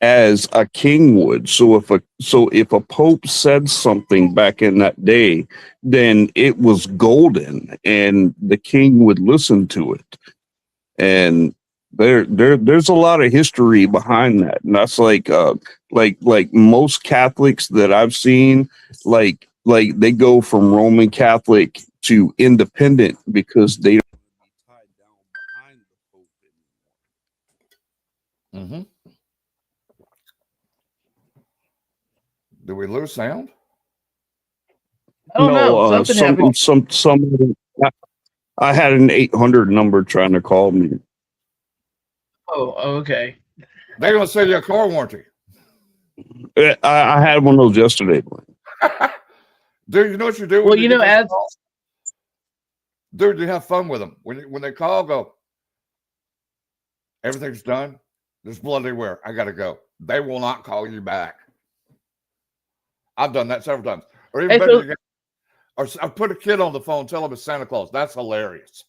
as a king would. So if a Pope said something back in that day, then it was golden and the king would listen to it. And there's a lot of history behind that. And that's like most Catholics that I've seen, like they go from Roman Catholic to independent because they don't be tied down behind the Pope anymore. mm-hmm. Do we lose sound? I don't know. Something happened. I had an 800 number trying to call me. Oh, okay. They're going to sell you a car warranty. I had one of those yesterday. Dude, you know what you do? Well, as dude, you have fun with them. When they call, go, everything's done. There's blood everywhere. I got to go. They will not call you back. I've done that several times. Or even better, or I put a kid on the phone, tell him it's Santa Claus. That's hilarious.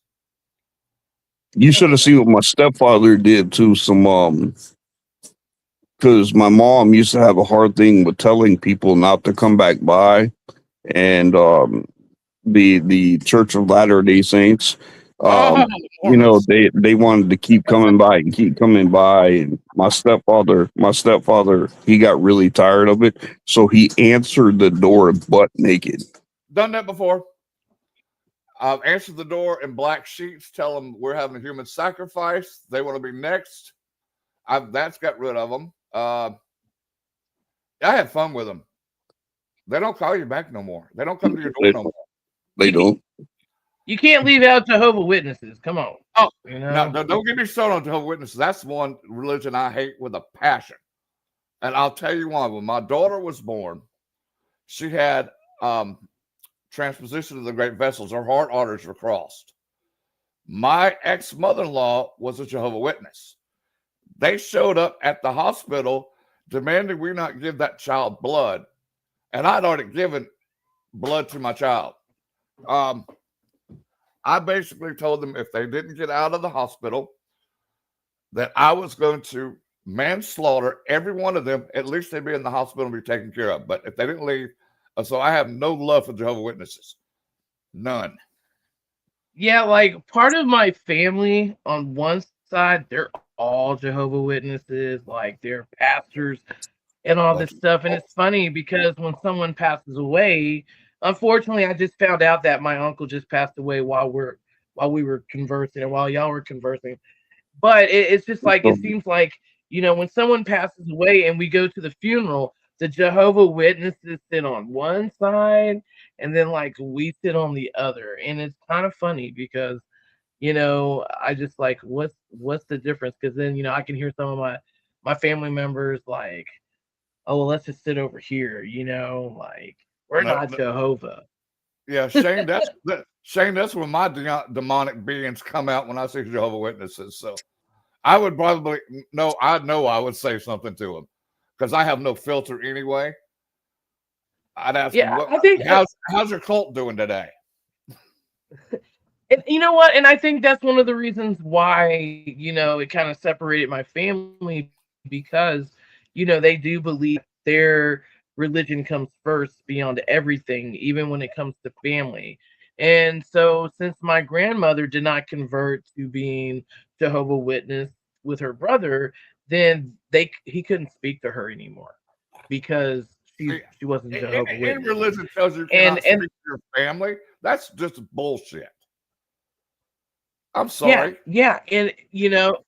You should have seen what my stepfather did to some because my mom used to have a hard thing with telling people not to come back by, and the Church of Latter-day Saints, they wanted to keep coming by and keep coming by, and my stepfather he got really tired of it, so he answered the door butt naked. Done that before. I've answered the door in black sheets, tell them we're having a human sacrifice. They want to be next. That's got rid of them. I had fun with them. They don't call you back no more. They don't come to your door no more. They don't. You can't leave out Jehovah's Witnesses. Come on. Oh, no, don't get me started on Jehovah's Witnesses. That's one religion I hate with a passion. And I'll tell you why. When my daughter was born, she had transposition of the great vessels. Her heart arteries were crossed. My ex-mother-in-law was a Jehovah's Witness. They showed up at the hospital demanding we not give that child blood. And I'd already given blood to my child. I basically told them if they didn't get out of the hospital, that I was going to manslaughter every one of them. At least they'd be in the hospital and be taken care of. But if they didn't leave, so I have no love for Jehovah's Witnesses. None. Yeah, like part of my family on one side, they're all Jehovah's Witnesses, like they're pastors and all this stuff. And it's funny because when someone passes away, unfortunately, I just found out that my uncle just passed away while we were conversing and while y'all were conversing. But it's just like it seems like when someone passes away and we go to the funeral, the Jehovah's Witnesses sit on one side and then like we sit on the other, and it's kind of funny because I just like what's the difference? Because then I can hear some of my family members like, oh well, let's just sit over here, like we're not Jehovah. Yeah, Shane, that's when my demonic beings come out when I see Jehovah's Witnesses. So I would probably I know I would say something to them. because I have no filter anyway. I'd ask Yeah, him, I think how's your cult doing today? and you know what? And I think that's one of the reasons why, it kind of separated my family because, they do believe their religion comes first beyond everything, even when it comes to family. And so, since my grandmother did not convert to being Jehovah Witness with her brother, then he couldn't speak to her anymore because she wasn't Jehovah Any Witness. religion tells you And cannot speak to your family. That's just bullshit. I'm yeah, sorry. yeah, and no,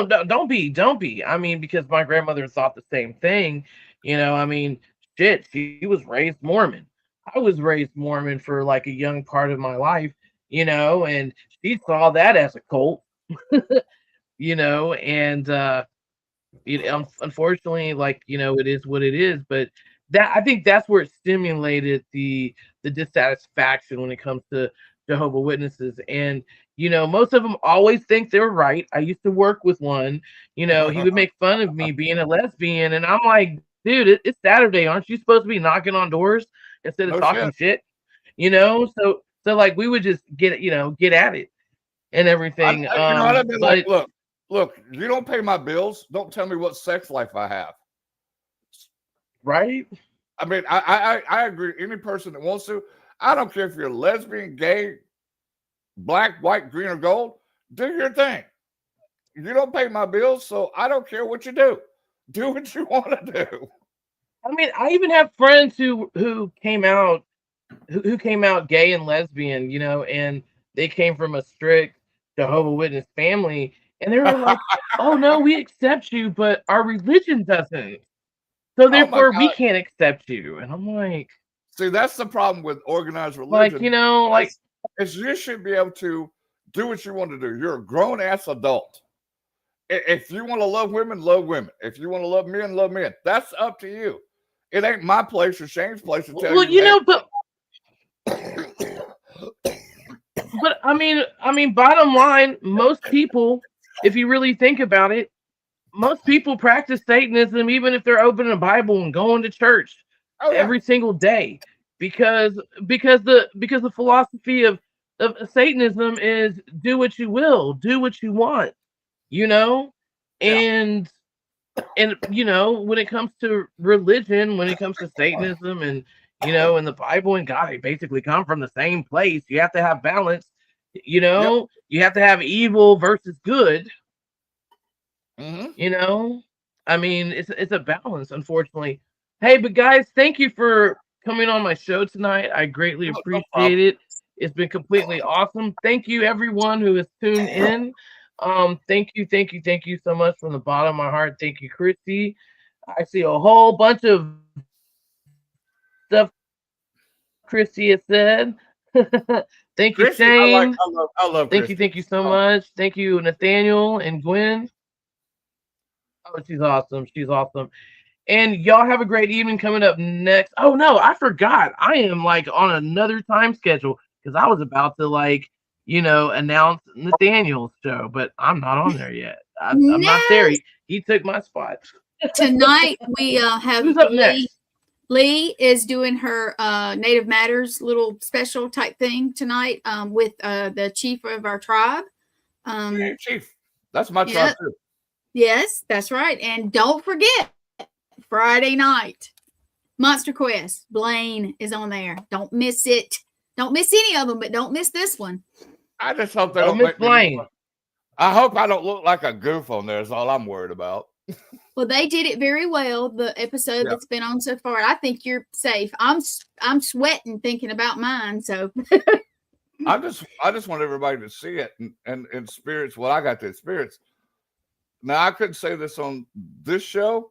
don't be. I mean, because my grandmother thought the same thing. I mean, shit, she was raised Mormon. I was raised Mormon for like a young part of my life, and she saw that as a cult, and unfortunately, like, it is what it is. But I think that's where it stimulated the dissatisfaction when it comes to Jehovah Witnesses. And most of them always think they're right. I used to work with one. He would make fun of me being a lesbian, and I'm like, dude, it's Saturday. Aren't you supposed to be knocking on doors instead of No talking shit. shit? So like we would just get at it and everything. I'd be But like, look, you don't pay my bills. Don't tell me what sex life I have. right. I mean, I agree. Any person that wants to, I don't care if you're lesbian, gay, black, white, green, or gold, do your thing. You don't pay my bills, so I don't care what you do. Do what you want to do. I mean, I even have friends who came out who came out gay and lesbian, and they came from a strict Jehovah Witness family, and they were like, "Oh no, we accept you, but our religion doesn't. So Oh my therefore, we God. can't accept you." And I'm like, See, that's the problem with organized religion. Is you should be able to do what you want to do. You're a grown ass adult. If you want to love women, love women. If you want to love men, love men. That's up to you. It ain't my place or Shane's place to tell well, you. but I mean, bottom line, most people, if you really think about it, most people practice Satanism even if they're opening a Bible and going to church every single day, because the philosophy of Satanism is do what you will, do what you want, and when it comes to religion, when it comes to Satanism and and the Bible and God, they basically come from the same place. You have to have balance. You have to have evil versus good. I mean, it's a balance, unfortunately. Hey, but guys, thank you for coming on my show tonight. I greatly appreciate it. It's been completely awesome. Thank you, everyone who has tuned in. Thank you so much from the bottom of my heart. Thank you, Christy. I see a whole bunch of stuff Christy has said. Thank you, Chrissy, Shane. I love Thank Christy. you so much. Thank you, Nathaniel and Gwen. Oh, she's awesome. She's awesome. And y'all have a great evening coming up next. Oh no, I forgot. I am like on another time schedule because I was about to announce Nathaniel's show, but I'm not on there yet. I'm not there. He took my spot. Tonight we have Who's up next? Lee is doing her Native Matters little special type thing tonight with the chief of our tribe. Hey, Chief, that's my tribe too. Yes, that's right. And don't forget, Friday night, Monster Quest. Blaine is on there. Don't miss it. Don't miss any of them, but don't miss this one. I just hope they don't make Blaine. I hope I don't look like a goof on there. Is all I'm worried about. Well, they did it very well. The episode that's been on so far. I think you're safe. I'm sweating thinking about mine. So I just want everybody to see it and spirits. Well, I got the spirits. Now I couldn't say this on this show,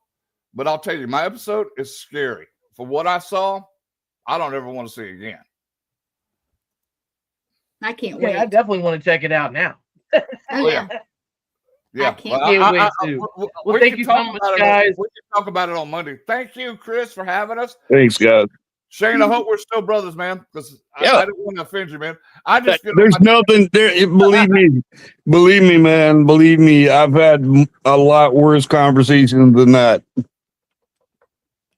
but I'll tell you, my episode is scary. For what I saw, I don't ever want to see it again. I can't wait. I definitely want to check it out now. Oh yeah. Yeah, I can't wait to. Well, thank you so much, guys. We can talk about it on Monday. Thank you, Chris, for having us. Thanks, guys. Shane, I hope we're still brothers, man. Because I didn't want to offend you, man. There's nothing there. Believe me, man. Believe me, I've had a lot worse conversations than that.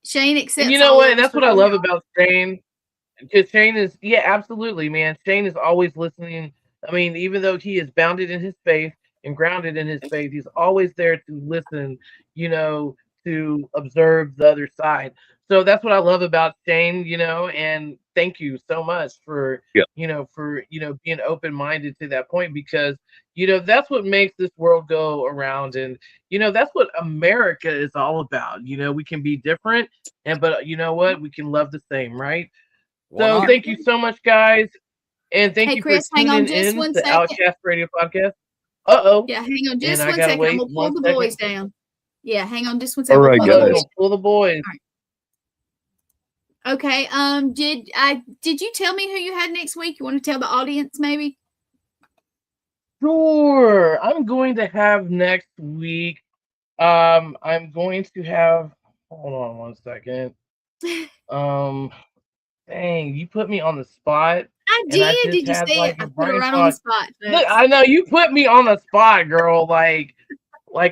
Shane accepts. And you know what? That's what I love about Shane. Because Shane is, yeah, absolutely, man. Shane is always listening. I mean, even though he is bounded in his faith and grounded in his faith, he's always there to listen, to observe the other side. So that's what I love about Shane, and thank you so much for, being open minded to that point because, that's what makes this world go around. And, that's what America is all about. We can be different, but you know what? We can love the same, right? So thank you so much, guys. And thank you Chris, for tuning in to the OutKast Radio Podcast. Yeah, hang on just one second. I'm gonna pull the boys down. Yeah, hang on just one All second. right, guys. Pull the boys. Right. Okay. Did you tell me who you had next week? You want to tell the audience maybe? Sure. I'm going to have next week. I'm going to have. Hold on one second. Dang, you put me on the spot. I did. Did you say it? I put it right on the spot. Look, I know you put me on the spot, girl. Like,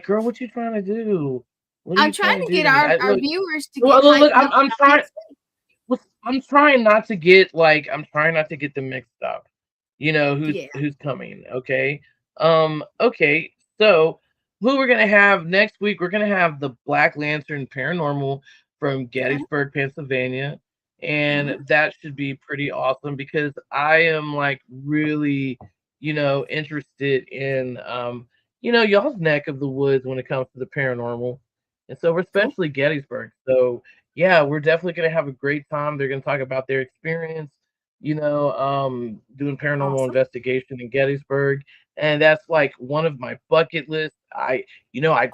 girl, what you trying to do? I'm trying to get our viewers to get. Look, I'm trying. I'm trying not to get them mixed up. Who's coming? Okay. Okay. So, who we're gonna have next week? We're gonna have the Black Lantern Paranormal from Gettysburg, Pennsylvania. And that should be pretty awesome because I am like really, interested in, y'all's neck of the woods when it comes to the paranormal. And so we're especially Gettysburg. So yeah, we're definitely going to have a great time. They're going to talk about their experience, doing paranormal investigation in Gettysburg. And that's like one of my bucket lists. I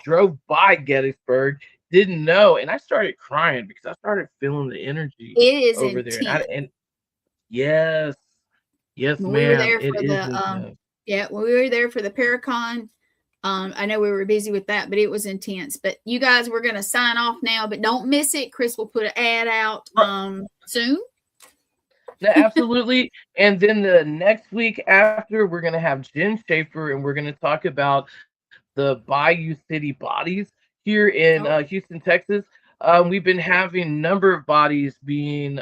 drove by Gettysburg, didn't know, and I started crying because I started feeling the energy over intense. there. And yes, when ma'am. We were there for when we were there for the Paracon. I know we were busy with that, but it was intense. But you guys, we're going to sign off now, but don't miss it. Chris will put an ad out soon. Absolutely. And then the next week after, we're going to have Jen Schaefer, and we're going to talk about the Bayou City bodies here in Houston, Texas. We've been having a number of bodies being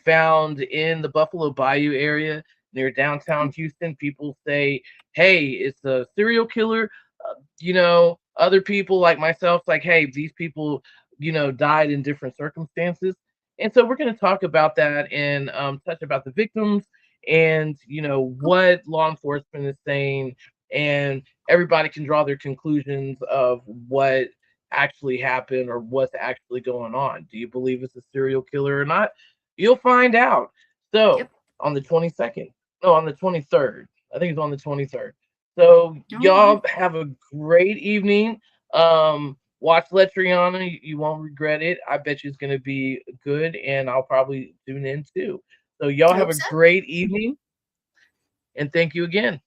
found in the Buffalo Bayou area near downtown Houston. People say, hey, it's a serial killer. Other people like myself, like, hey, these people, died in different circumstances. And so we're going to talk about that and touch about the victims and, what law enforcement is saying. And everybody can draw their conclusions of what actually happened or what's actually going on. Do you believe it's a serial killer or not? You'll find out. So on the 22nd, no, on the 23rd, I think it's on the 23rd. So y'all have a great evening. Watch Letriana. You won't regret it. I bet you it's going to be good, and I'll probably tune in too. So y'all have a great evening, and thank you again.